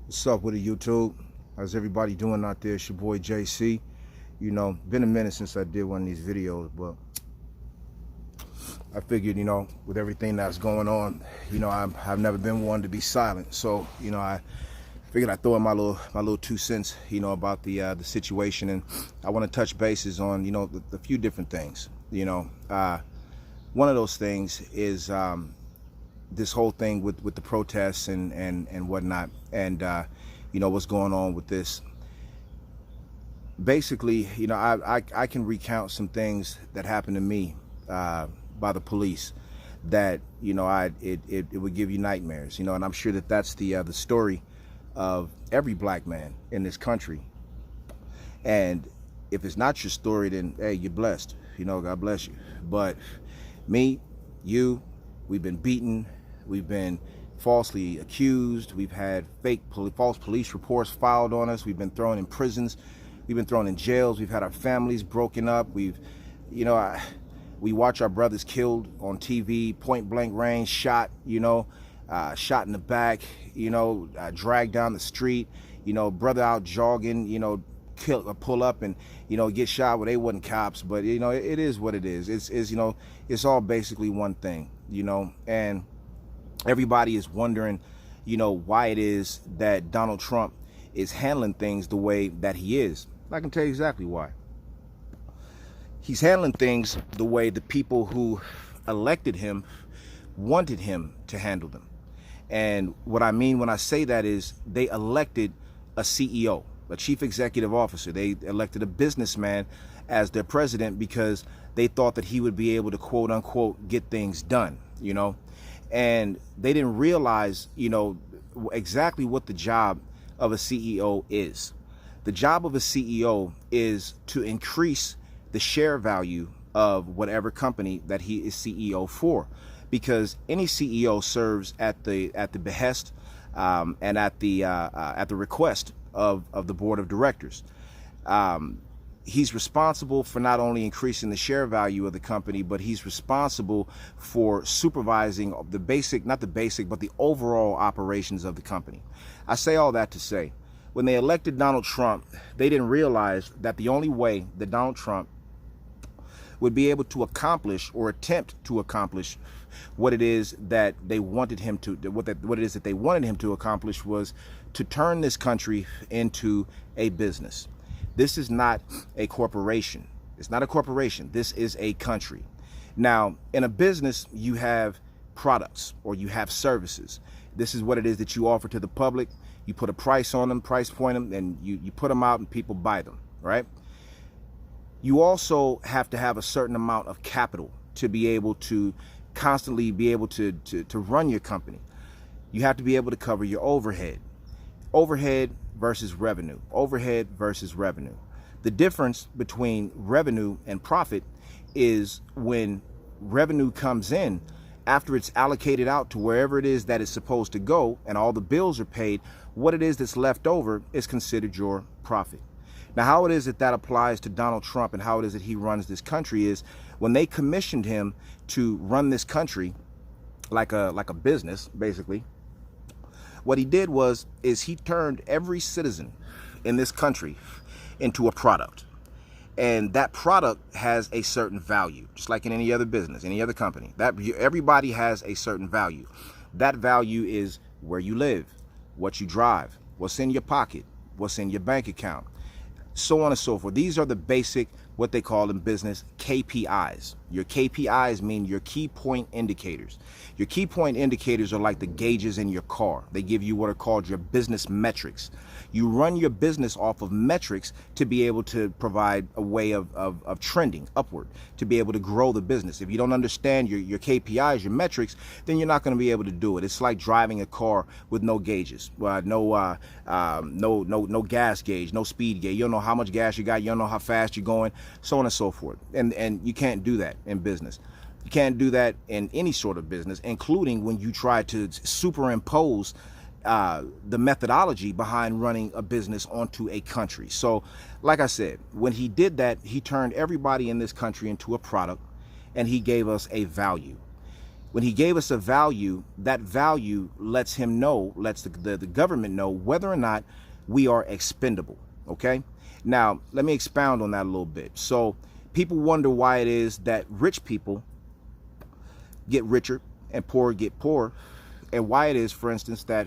What's up with the YouTube? How's everybody doing out there? It's your boy JC. You know, been a minute since I did one of these videos, but I figured, with everything that's going on, I've never been one to be silent. So, I figured I'd throw in my little 2 cents, about the situation, and I want to touch bases on, the few different things. One of those things is this whole thing with the protests and whatnot, and what's going on with this. Basically, I can recount some things that happened to me by the police that it would give you nightmares, and I'm sure that that's the story of every black man in this country. And if it's not your story, then hey, you're blessed, God bless you. But me, we've been beaten, we've been falsely accused, we've had false police reports filed on us, we've been thrown in prisons, we've been thrown in jails, we've had our families broken up, we watch our brothers killed on TV, point blank range, shot, shot in the back, dragged down the street, brother out jogging, pull up and get shot. Well, they wasn't cops, but it is what it is. It's all basically one thing, and everybody is wondering why it is that Donald Trump is handling things the way that he is. I can tell you exactly why. He's handling things the way the people who elected him wanted him to handle them. And what I mean when I say that is they elected a CEO, a chief executive officer. They elected a businessman as their president because they thought that he would be able to, quote unquote, get things done, and they didn't realize, exactly what the job of a CEO is. The job of a CEO is to increase the share value of whatever company that he is CEO for, because any CEO serves at the behest and at the request of the board of directors. He's responsible for not only increasing the share value of the company, but he's responsible for supervising the basic, not the basic, but the overall operations of the company. I say all that to say, when they elected Donald Trump, they didn't realize that the only way that Donald Trump would be able to accomplish or attempt to accomplish what it is that they wanted him to, what it is that they wanted him to accomplish was to turn this country into a business. This is not a corporation. It's not a corporation. This is a country. Now, in a business, you have products or you have services. This is what it is that you offer to the public. You put a price on them, price point them, and you put them out and people buy them, right? You also have to have a certain amount of capital to be able to constantly be able to run your company. You have to be able to cover your overhead. Overhead versus revenue. Overhead versus revenue. The difference between revenue and profit is when revenue comes in, after it's allocated out to wherever it is that it's supposed to go and all the bills are paid, what it is that's left over is considered your profit. Now, how it is that applies to Donald Trump and how it is that he runs this country is when they commissioned him to run this country like a business, basically, what he did is he turned every citizen in this country into a product. And that product has a certain value, just like in any other business, any other company. Everybody has a certain value. That value is where you live, what you drive, what's in your pocket, what's in your bank account, so on and so forth. These are the basic, what they call in business, KPIs. Your KPIs mean your key point indicators. Your key point indicators are like the gauges in your car. They give you what are called your business metrics. You run your business off of metrics to be able to provide a way of trending upward, to be able to grow the business. If you don't understand your KPIs, your metrics, then you're not going to be able to do it. It's like driving a car with no gauges, no gas gauge, no speed gauge. You don't know how much gas you got. You don't know how fast you're going, so on and so forth. And you can't do that in business. You can't do that in any sort of business, including when you try to superimpose the methodology behind running a business onto a country. So, like I said, when he did that, he turned everybody in this country into a product, and he gave us a value. When he gave us a value, that value lets him know, lets the government know whether or not we are expendable. Okay. Now, let me expound on that a little bit. So people wonder why it is that rich people get richer and poor get poorer, and why it is, for instance, that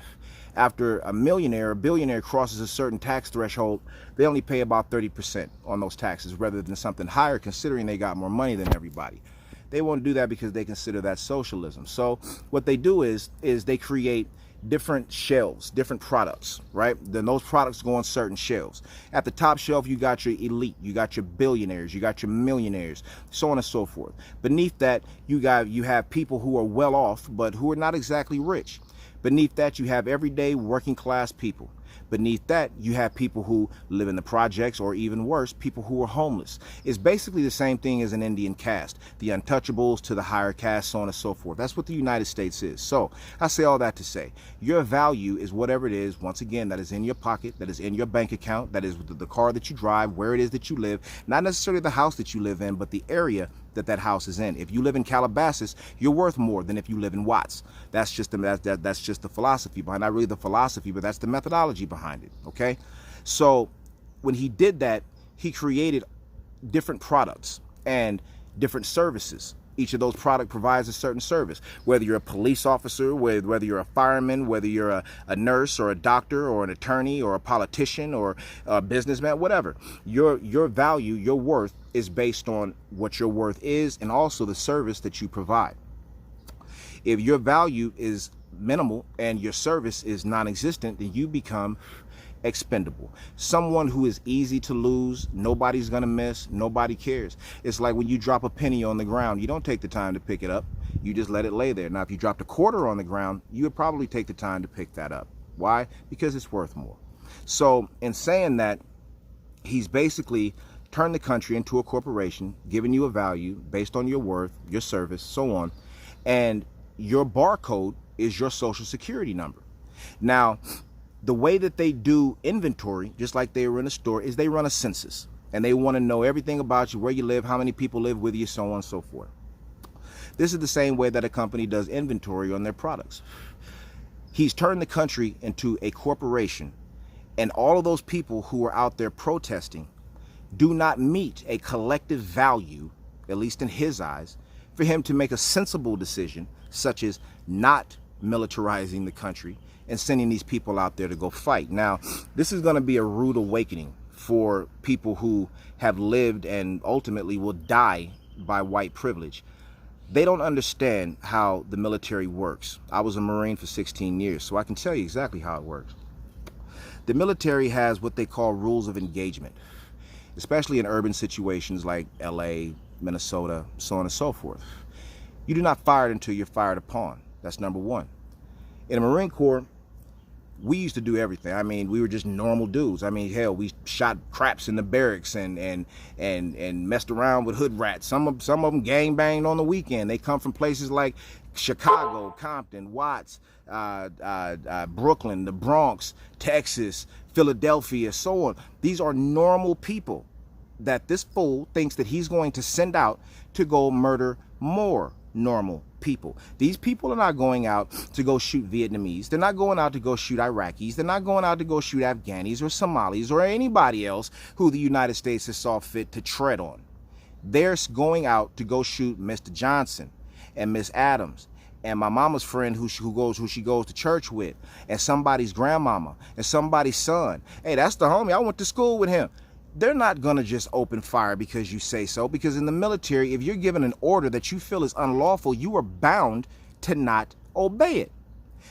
after a millionaire or billionaire crosses a certain tax threshold, they only pay about 30% on those taxes rather than something higher, considering they got more money than everybody. They won't do that because they consider that socialism. So what they do is they create different shelves, different products, right? Then those products go on certain shelves. At the top shelf, you got your elite, you got your billionaires, you got your millionaires, so on and so forth. Beneath that, you have people who are well off, but who are not exactly rich. Beneath that, you have everyday working class people. Beneath that, you have people who live in the projects, or even worse, people who are homeless. It's basically the same thing as an Indian caste, the untouchables to the higher caste, so on and so forth. That's what the United States is. So I say all that to say, your value is whatever it is, once again, that is in your pocket, that is in your bank account, that is the car that you drive, where it is that you live, not necessarily the house that you live in, but the area that house is in. If you live in Calabasas, you're worth more than if you live in Watts. That's just the philosophy behind, not really the philosophy, but that's the methodology behind it. Okay. So when he did that, he created different products and different services. Each of those products provides a certain service, whether you're a police officer, whether you're a fireman, whether you're a nurse or a doctor or an attorney or a politician or a businessman, whatever. Your value, your worth is based on what your worth is and also the service that you provide. If your value is minimal and your service is non-existent, then you become expendable. Someone who is easy to lose, nobody's gonna miss, nobody cares. It's like when you drop a penny on the ground, you don't take the time to pick it up, you just let it lay there. Now if you dropped a quarter on the ground, you would probably take the time to pick that up. Why? Because it's worth more. So in saying that, he's basically turned the country into a corporation, giving you a value based on your worth, your service, so on, and your barcode is your social security number. Now the way that they do inventory, just like they were in a store, is they run a census and they want to know everything about you, where you live, how many people live with you, so on and so forth. This is the same way that a company does inventory on their products. He's turned the country into a corporation, and all of those people who are out there protesting do not meet a collective value, at least in his eyes, for him to make a sensible decision, such as not militarizing the country and sending these people out there to go fight. Now, this is going to be a rude awakening for people who have lived and ultimately will die by white privilege. They don't understand how the military works. I was a Marine for 16 years, so I can tell you exactly how it works. The military has what they call rules of engagement, especially in urban situations like LA, Minnesota, so on and so forth. You do not fire until you're fired upon. That's number one. In the Marine Corps, we used to do everything. I mean, we were just normal dudes. I mean, hell, we shot craps in the barracks and messed around with hood rats. Some of them gang banged on the weekend. They come from places like Chicago, Compton, Watts, Brooklyn, the Bronx, Texas, Philadelphia, so on. These are normal people that this fool thinks that he's going to send out to go murder more normal people. These people are not going out to go shoot Vietnamese. They're not going out to go shoot Iraqis. They're not going out to go shoot Afghanis or Somalis or anybody else who the United States has saw fit to tread on. They're going out to go shoot Mr. Johnson and Miss Adams and my mama's friend who she goes to church with, and somebody's grandmama and somebody's son. Hey, that's the homie. I went to school with him. They're not going to just open fire because you say so, because in the military, if you're given an order that you feel is unlawful, you are bound to not obey it.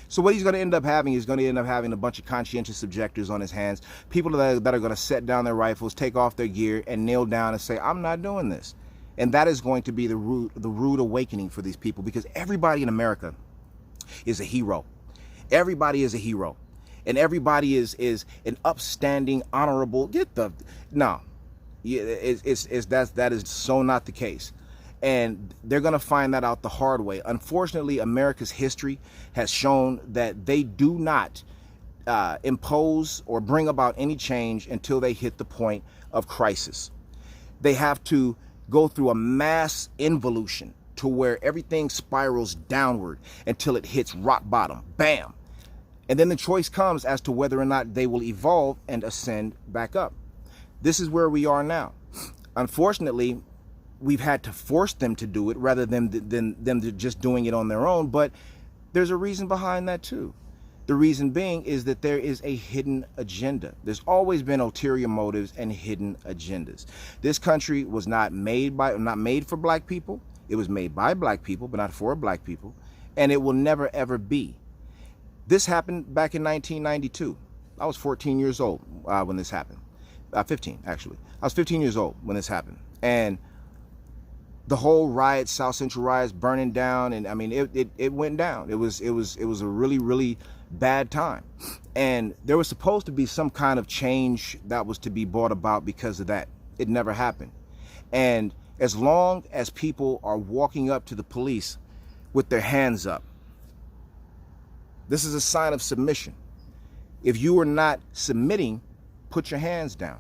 So what he's going to end up having is going to end up having a bunch of conscientious objectors on his hands, people that are going to set down their rifles, take off their gear, and kneel down and say, I'm not doing this. And that is going to be the rude awakening for these people, because everybody in America is a hero. Everybody is a hero. And everybody is an upstanding, honorable. That is so not the case. And they're going to find that out the hard way. Unfortunately, America's history has shown that they do not impose or bring about any change until they hit the point of crisis. They have to go through a mass involution to where everything spirals downward until it hits rock bottom. Bam. And then the choice comes as to whether or not they will evolve and ascend back up. This is where we are now. Unfortunately, we've had to force them to do it rather than them just doing it on their own. But there's a reason behind that too. The reason being is that there is a hidden agenda. There's always been ulterior motives and hidden agendas. This country was not made for black people. It was made by black people, but not for black people. And it will never, ever be. This happened back in 1992. I was 14 years old when this happened. 15, actually. I was 15 years old when this happened. And the whole riots, South Central riots, burning down, and I mean, it went down. It was a really, really bad time. And there was supposed to be some kind of change that was to be brought about because of that. It never happened. And as long as people are walking up to the police with their hands up, this is a sign of submission. If you are not submitting, put your hands down.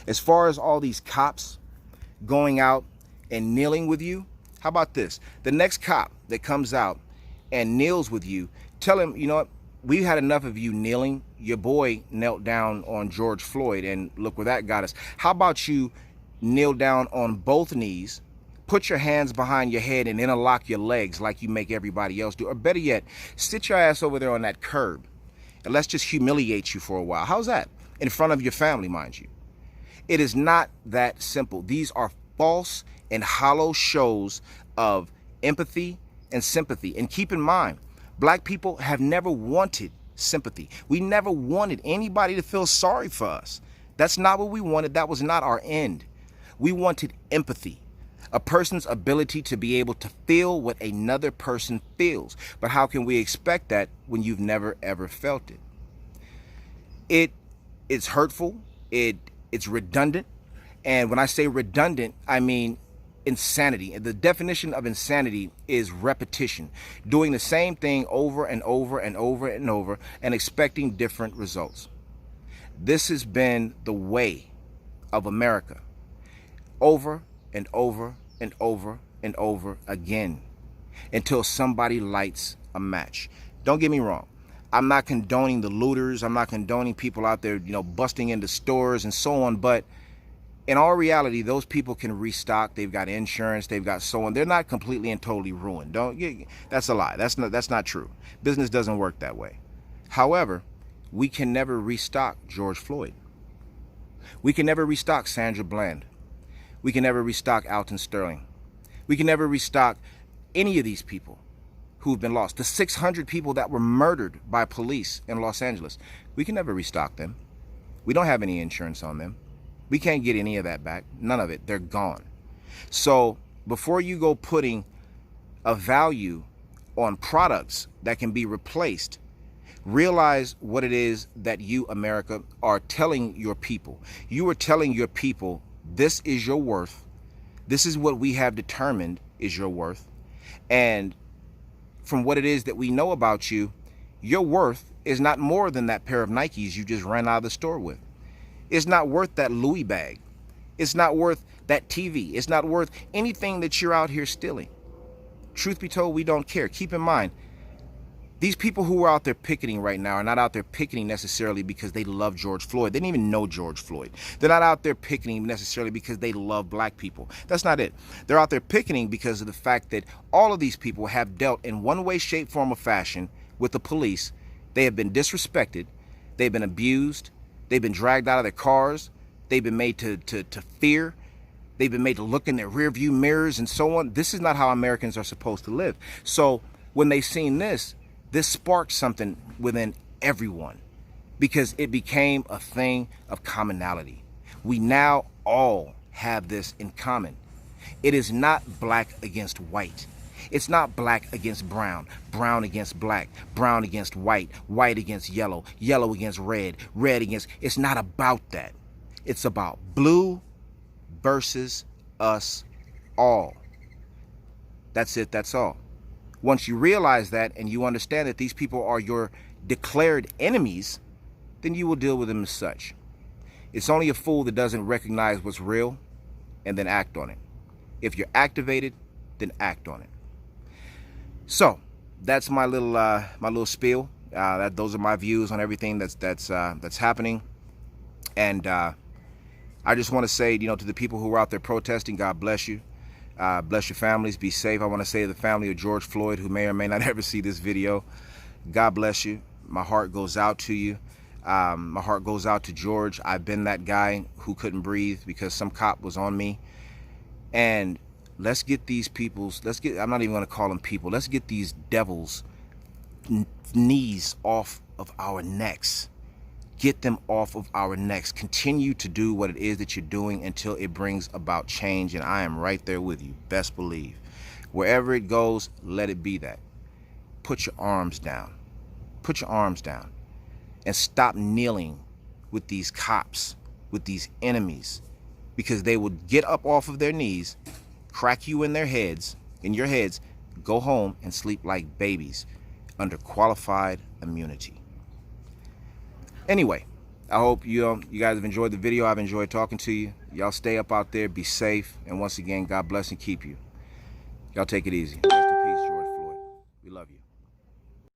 As far as all these cops going out and kneeling with you, how about this? The next cop that comes out and kneels with you, tell him, you know what, we had enough of you kneeling. Your boy knelt down on George Floyd, and look where that got us. How about you kneel down on both knees, put your hands behind your head, and interlock your legs like you make everybody else do? Or better yet, sit your ass over there on that curb, and let's just humiliate you for a while. How's that? In front of your family, mind you. It is not that simple. These are false and hollow shows of empathy and sympathy. And keep in mind, black people have never wanted sympathy. We never wanted anybody to feel sorry for us. That's not what we wanted. That was not our end. We wanted empathy, a person's ability to be able to feel what another person feels. But how can we expect that when you've never, ever felt it? It's hurtful. It's redundant. And when I say redundant, I mean insanity. The definition of insanity is repetition, doing the same thing over and over and over and over and expecting different results. This has been the way of America over and over and over and over again until somebody lights a match. Don't get me wrong. I'm not condoning the looters. I'm not condoning people out there, busting into stores and so on. But in all reality, those people can restock. They've got insurance. They've got so on. They're not completely and totally ruined. That's a lie. That's not true. Business doesn't work that way. However, we can never restock George Floyd. We can never restock Sandra Bland. We can never restock Alton Sterling. We can never restock any of these people who've been lost. The 600 people that were murdered by police in Los Angeles. We can never restock them. We don't have any insurance on them. We can't get any of that back. None of it. They're gone. So before you go putting a value on products that can be replaced, realize what it is that you, America, are telling your people. You are telling your people, this is your worth. This is what we have determined is your worth. And from what it is that we know about you, your worth is not more than that pair of Nikes you just ran out of the store with. It's not worth that Louis bag. It's not worth that TV. It's not worth anything that you're out here stealing. Truth be told, we don't care. Keep in mind, these people who are out there picketing right now are not out there picketing necessarily because they love George Floyd. They didn't even know George Floyd. They're not out there picketing necessarily because they love black people. That's not it. They're out there picketing because of the fact that all of these people have dealt in one way, shape, form, or fashion with the police. They have been disrespected. They've been abused. They've been dragged out of their cars. They've been made to fear. They've been made to look in their rearview mirrors and so on. This is not how Americans are supposed to live. So when they've seen this sparked something within everyone because it became a thing of commonality. We now all have this in common. It is not black against white. It's not black against brown, brown against black, brown against white, white against yellow, yellow against red, red against... It's not about that. It's about blue versus us all. That's it. That's all. Once you realize that and you understand that these people are your declared enemies, then you will deal with them as such. It's only a fool that doesn't recognize what's real and then act on it. If you're activated, then act on it. So that's my little spiel. Those are my views on everything that's happening. And I just want to say, to the people who are out there protesting, God bless you. Bless your families. Be safe. I want to say to the family of George Floyd, who may or may not ever see this video, God bless you. My heart goes out to you. My heart goes out to George. I've been that guy who couldn't breathe because some cop was on me. And let's get these I'm not even going to call them people. Let's get these devils' knees off of our necks. Get them off of our necks. Continue to do what it is that you're doing until it brings about change. And I am right there with you. Best believe. Wherever it goes, let it be that. Put your arms down. Put your arms down. And stop kneeling with these cops, with these enemies. Because they will get up off of their knees, crack you in your heads, go home and sleep like babies under qualified immunity. Anyway, I hope you guys have enjoyed the video. I've enjoyed talking to you. Y'all stay up out there, be safe, and once again, God bless and keep you. Y'all take it easy. Rest in peace, George Floyd. We love you.